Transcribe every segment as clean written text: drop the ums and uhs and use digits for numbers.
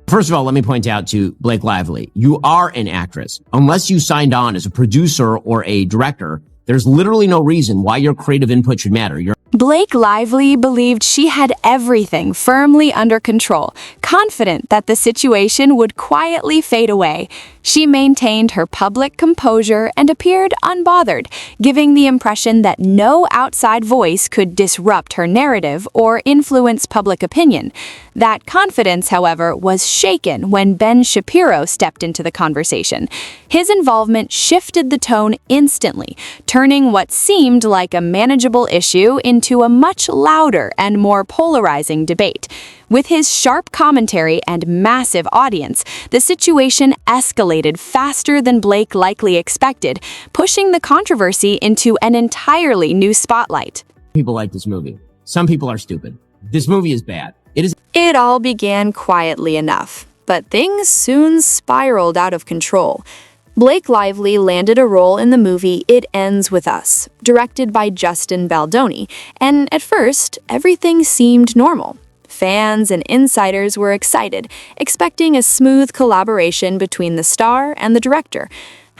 First of all, let me point out to Blake Lively, you are an actress. Unless you signed on as a producer or a director, there's literally no reason why your creative input should matter. Blake Lively believed she had everything firmly under control, confident that the situation would quietly fade away. She maintained her public composure and appeared unbothered, giving the impression that no outside voice could disrupt her narrative or influence public opinion. That confidence, however, was shaken when Ben Shapiro stepped into the conversation. His involvement shifted the tone instantly, turning what seemed like a manageable issue into a much louder and more polarizing debate. With his sharp commentary and massive audience, the situation escalated faster than Blake likely expected, pushing the controversy into an entirely new spotlight. People like this movie. Some people are stupid. This movie is bad. It all began quietly enough, but things soon spiraled out of control. Blake Lively landed a role in the movie It Ends With Us, directed by Justin Baldoni, and at first, everything seemed normal. Fans and insiders were excited, expecting a smooth collaboration between the star and the director.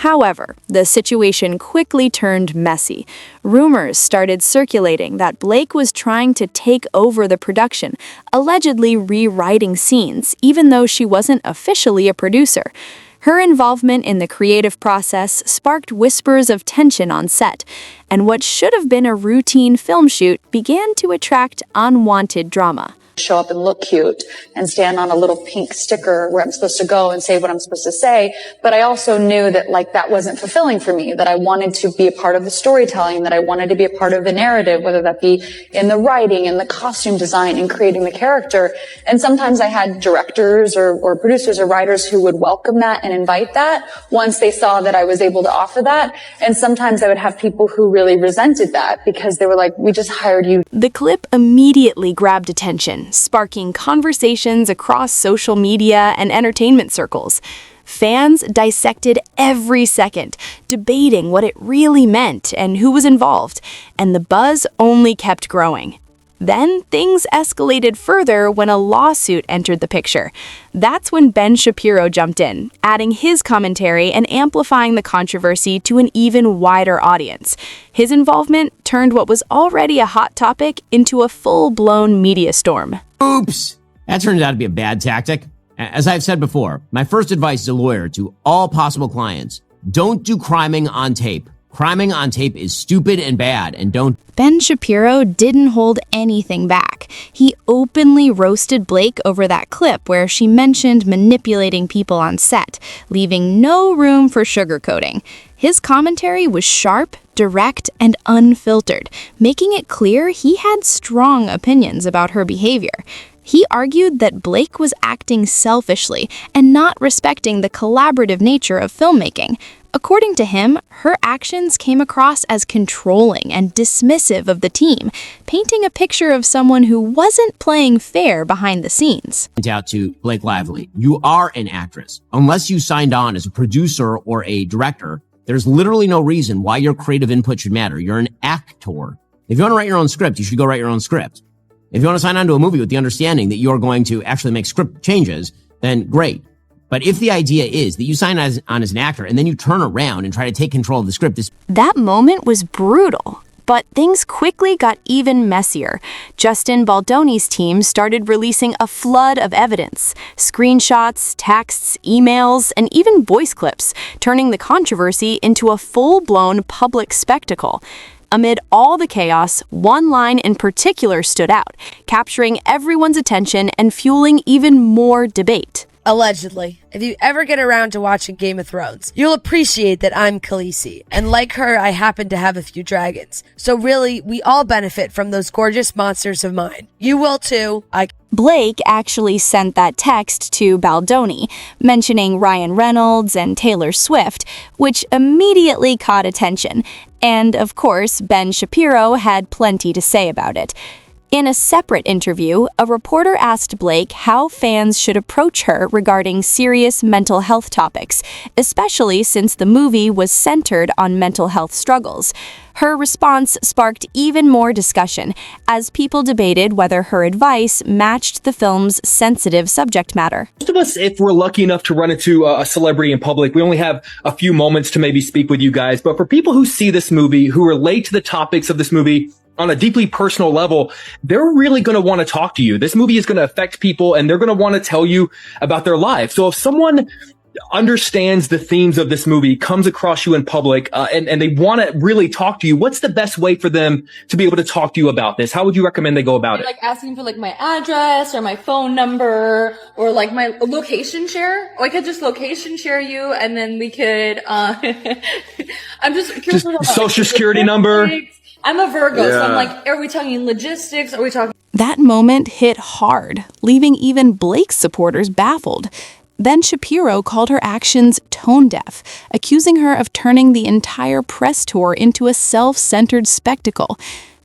However, the situation quickly turned messy. Rumors started circulating that Blake was trying to take over the production, allegedly rewriting scenes, even though she wasn't officially a producer. Her involvement in the creative process sparked whispers of tension on set, and what should have been a routine film shoot began to attract unwanted drama. Show up and look cute and stand on a little pink sticker where I'm supposed to go and say what I'm supposed to say. But I also knew that that wasn't fulfilling for me, that I wanted to be a part of the storytelling, that I wanted to be a part of the narrative, whether that be in the writing, in the costume design, in creating the character. And sometimes I had directors or producers or writers who would welcome that and invite that once they saw that I was able to offer that. And sometimes I would have people who really resented that because they were like, we just hired you. The clip immediately grabbed attention, sparking conversations across social media and entertainment circles. Fans dissected every second, debating what it really meant and who was involved, and the buzz only kept growing. Then things escalated further when a lawsuit entered the picture. That's when Ben Shapiro jumped in, adding his commentary and amplifying the controversy to an even wider audience. His involvement turned what was already a hot topic into a full-blown media storm. Oops! That turns out to be a bad tactic. As I've said before, my first advice as a lawyer to all possible clients, don't do criming on tape. Criming on tape is stupid and bad, and don't... Ben Shapiro didn't hold anything back. He openly roasted Blake over that clip where she mentioned manipulating people on set, leaving no room for sugarcoating. His commentary was sharp, direct, and unfiltered, making it clear he had strong opinions about her behavior. He argued that Blake was acting selfishly and not respecting the collaborative nature of filmmaking. According to him, her actions came across as controlling and dismissive of the team, painting a picture of someone who wasn't playing fair behind the scenes. Point out to Blake Lively, you are an actress. Unless you signed on as a producer or a director, there's literally no reason why your creative input should matter. You're an actor. If you want to write your own script, you should go write your own script. If you want to sign on to a movie with the understanding that you're going to actually make script changes, then great. But if the idea is that you sign on as an actor and then you turn around and try to take control of the script... That moment was brutal, but things quickly got even messier. Justin Baldoni's team started releasing a flood of evidence, screenshots, texts, emails, and even voice clips, turning the controversy into a full-blown public spectacle. Amid all the chaos, one line in particular stood out, capturing everyone's attention and fueling even more debate. Allegedly. If you ever get around to watching Game of Thrones, you'll appreciate that I'm Khaleesi, and like her, I happen to have a few dragons. So really, we all benefit from those gorgeous monsters of mine. You will too. Blake actually sent that text to Baldoni, mentioning Ryan Reynolds and Taylor Swift, which immediately caught attention. And of course, Ben Shapiro had plenty to say about it. In a separate interview, a reporter asked Blake how fans should approach her regarding serious mental health topics, especially since the movie was centered on mental health struggles. Her response sparked even more discussion, as people debated whether her advice matched the film's sensitive subject matter. Most of us, if we're lucky enough to run into a celebrity in public, we only have a few moments to maybe speak with you guys. But for people who see this movie, who relate to the topics of this movie on a deeply personal level, they're really going to want to talk to you. This movie is going to affect people, and they're going to want to tell you about their lives. So if someone understands the themes of this movie, comes across you in public, and they want to really talk to you, what's the best way for them to be able to talk to you about this? How would you recommend they go about it? Like asking for like my address or my phone number or like my location share. Or I could just location share you, and then we could, I'm just curious about social security number. I'm a Virgo, so I'm like, are we talking logistics? Are we talking? That moment hit hard, leaving even Blake's supporters baffled. Then Shapiro called her actions tone-deaf, accusing her of turning the entire press tour into a self-centered spectacle.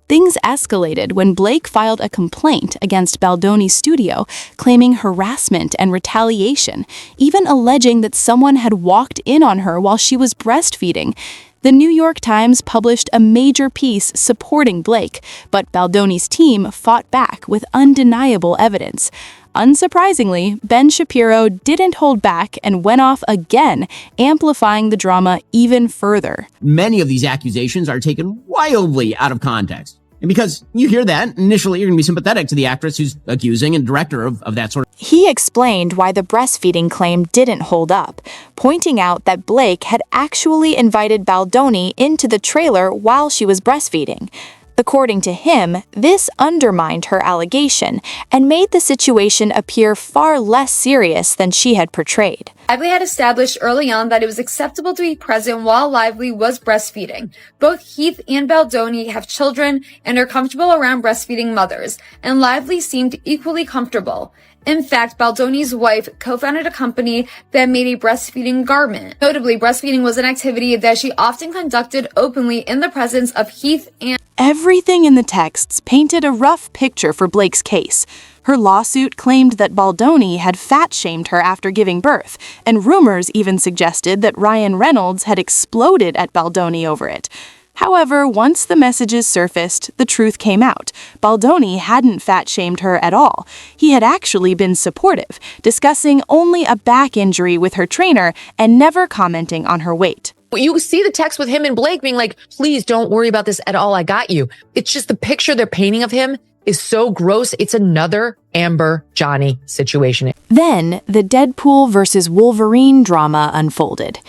Things escalated when Blake filed a complaint against Baldoni's studio, claiming harassment and retaliation, even alleging that someone had walked in on her while she was breastfeeding. The New York Times published a major piece supporting Blake, but Baldoni's team fought back with undeniable evidence. Unsurprisingly, Ben Shapiro didn't hold back and went off again, amplifying the drama even further. Many of these accusations are taken wildly out of context. And because you hear that, initially you're going to be sympathetic to the actress who's accusing and director of that sort of. He explained why the breastfeeding claim didn't hold up, pointing out that Blake had actually invited Baldoni into the trailer while she was breastfeeding. According to him, this undermined her allegation and made the situation appear far less serious than she had portrayed. Lively had established early on that it was acceptable to be present while Lively was breastfeeding. Both Heath and Baldoni have children and are comfortable around breastfeeding mothers, and Lively seemed equally comfortable. In fact, Baldoni's wife co-founded a company that made a breastfeeding garment. Notably, breastfeeding was an activity that she often conducted openly in the presence of Heath and... Everything in the texts painted a rough picture for Blake's case. Her lawsuit claimed that Baldoni had fat-shamed her after giving birth, and rumors even suggested that Ryan Reynolds had exploded at Baldoni over it. However, once the messages surfaced, the truth came out. Baldoni hadn't fat-shamed her at all. He had actually been supportive, discussing only a back injury with her trainer and never commenting on her weight. You see the text with him and Blake being like, please don't worry about this at all. I got you. It's just the picture they're painting of him is so gross. It's another Amber Johnny situation. Then the Deadpool versus Wolverine drama unfolded.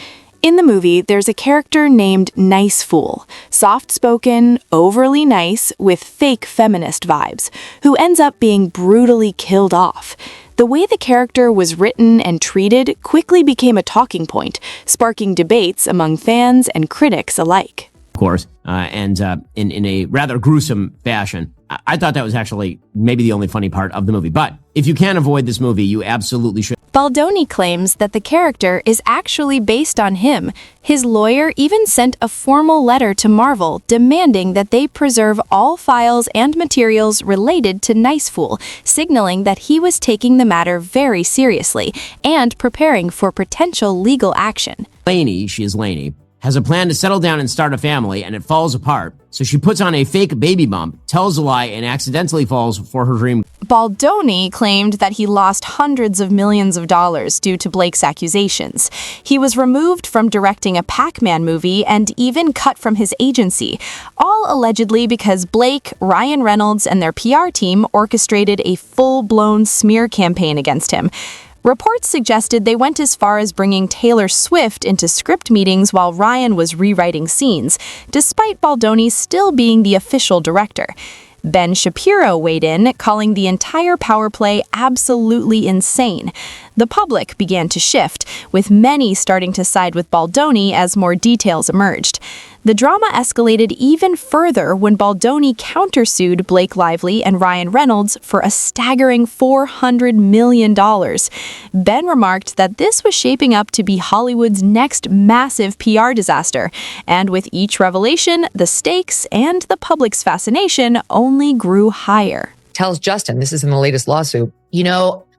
In the movie, there's a character named Nice Fool, soft-spoken, overly nice, with fake feminist vibes, who ends up being brutally killed off. The way the character was written and treated quickly became a talking point, sparking debates among fans and critics alike. Of course, and in a rather gruesome fashion. I thought that was actually maybe the only funny part of the movie. But if you can't avoid this movie, you absolutely should. Baldoni claims that the character is actually based on him. His lawyer even sent a formal letter to Marvel demanding that they preserve all files and materials related to Nice Fool, signaling that he was taking the matter very seriously and preparing for potential legal action. She is Lainey, has a plan to settle down and start a family, and it falls apart. So she puts on a fake baby bump, tells a lie, and accidentally falls for her dream. Baldoni claimed that he lost hundreds of millions of dollars due to Blake's accusations. He was removed from directing a Pac-Man movie and even cut from his agency, all allegedly because Blake, Ryan Reynolds, and their PR team orchestrated a full-blown smear campaign against him. Reports suggested they went as far as bringing Taylor Swift into script meetings while Ryan was rewriting scenes, despite Baldoni still being the official director. Ben Shapiro weighed in, calling the entire power play absolutely insane. The public began to shift, with many starting to side with Baldoni as more details emerged. The drama escalated even further when Baldoni countersued Blake Lively and Ryan Reynolds for a staggering $400 million. Ben remarked that this was shaping up to be Hollywood's next massive PR disaster, and with each revelation, the stakes and the public's fascination only grew higher. Tells Justin, this is in the latest lawsuit,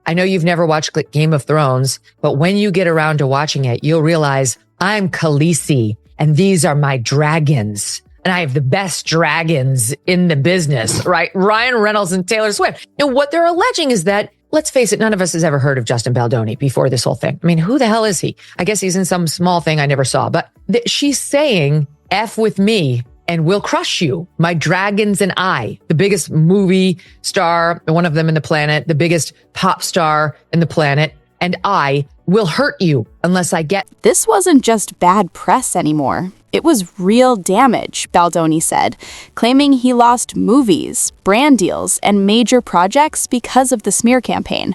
I know you've never watched Game of Thrones, but when you get around to watching it, you'll realize I'm Khaleesi. And these are my dragons. And I have the best dragons in the business, right? Ryan Reynolds and Taylor Swift. And what they're alleging is that, let's face it, none of us has ever heard of Justin Baldoni before this whole thing. I mean, who the hell is he? I guess he's in some small thing I never saw. But she's saying, F with me and we'll crush you. My dragons and I, the biggest movie star, one of them in the planet, the biggest pop star in the planet, and I will hurt you unless I get... This wasn't just bad press anymore. It was real damage, Baldoni said, claiming he lost movies, brand deals, and major projects because of the smear campaign.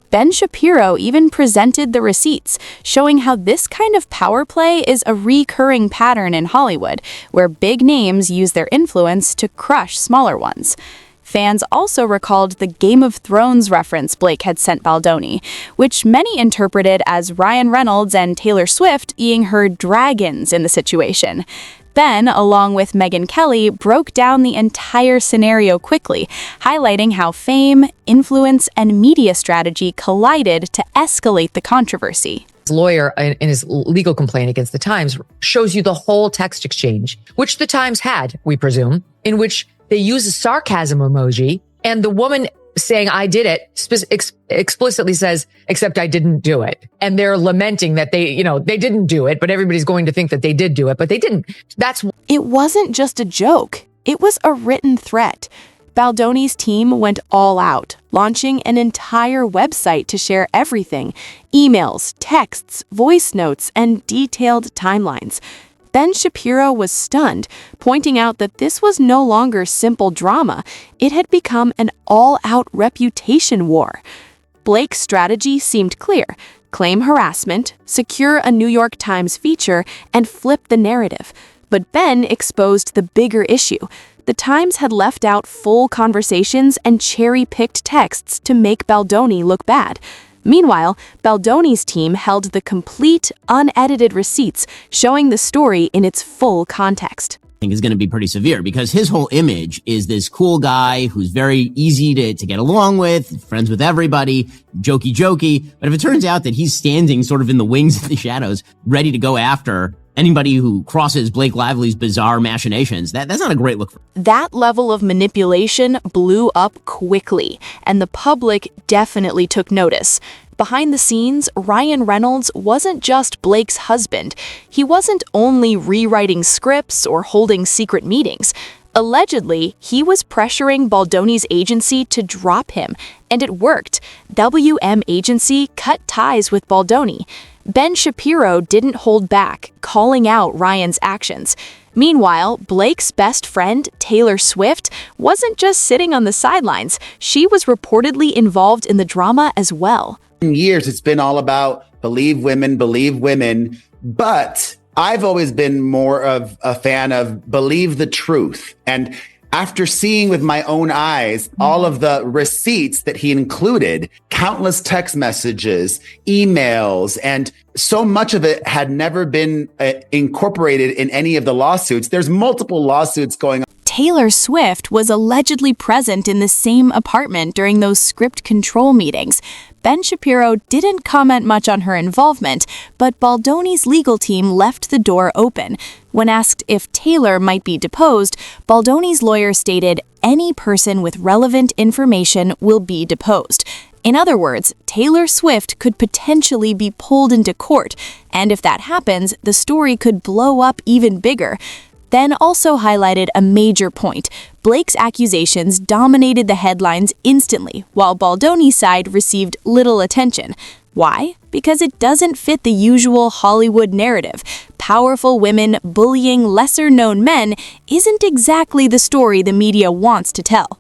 Ben Shapiro even presented the receipts, showing how this kind of power play is a recurring pattern in Hollywood, where big names use their influence to crush smaller ones. Fans also recalled the Game of Thrones reference Blake had sent Baldoni, which many interpreted as Ryan Reynolds and Taylor Swift being her dragons in the situation. Ben, along with Megyn Kelly, broke down the entire scenario quickly, highlighting how fame, influence, and media strategy collided to escalate the controversy. His lawyer, in his legal complaint against the Times, shows you the whole text exchange, which the Times had, we presume, in which they use a sarcasm emoji, and the woman saying, I did it, explicitly says, except I didn't do it. And they're lamenting that they didn't do it, but everybody's going to think that they did do it, but they didn't. It wasn't just a joke. It was a written threat. Baldoni's team went all out, launching an entire website to share everything: emails, texts, voice notes, and detailed timelines. Ben Shapiro was stunned, pointing out that this was no longer simple drama. It had become an all-out reputation war. Blake's strategy seemed clear: claim harassment, secure a New York Times feature, and flip the narrative. But Ben exposed the bigger issue. The Times had left out full conversations and cherry-picked texts to make Baldoni look bad. Meanwhile, Baldoni's team held the complete, unedited receipts, showing the story in its full context. I think is going to be pretty severe because his whole image is this cool guy who's very easy to get along with, friends with everybody, jokey. But if it turns out that he's standing sort of in the wings of the shadows, ready to go after anybody who crosses Blake Lively's bizarre machinations, that's not a great look for him. That level of manipulation blew up quickly, and the public definitely took notice. Behind the scenes, Ryan Reynolds wasn't just Blake's husband. He wasn't only rewriting scripts or holding secret meetings. Allegedly, he was pressuring Baldoni's agency to drop him, and it worked. WM Agency cut ties with Baldoni. Ben Shapiro didn't hold back, calling out Ryan's actions. Meanwhile, Blake's best friend, Taylor Swift, wasn't just sitting on the sidelines. She was reportedly involved in the drama as well. In years, it's been all about believe women, but I've always been more of a fan of believe the truth. And after seeing with my own eyes all of the receipts that he included, countless text messages, emails, and so much of it had never been incorporated in any of the lawsuits. There's multiple lawsuits going on. Taylor Swift was allegedly present in the same apartment during those script control meetings. Ben Shapiro didn't comment much on her involvement, but Baldoni's legal team left the door open. When asked if Taylor might be deposed, Baldoni's lawyer stated, "Any person with relevant information will be deposed." In other words, Taylor Swift could potentially be pulled into court, and if that happens, the story could blow up even bigger. Ben also highlighted a major point. Blake's accusations dominated the headlines instantly, while Baldoni's side received little attention. Why? Because it doesn't fit the usual Hollywood narrative. Powerful women bullying lesser-known men isn't exactly the story the media wants to tell.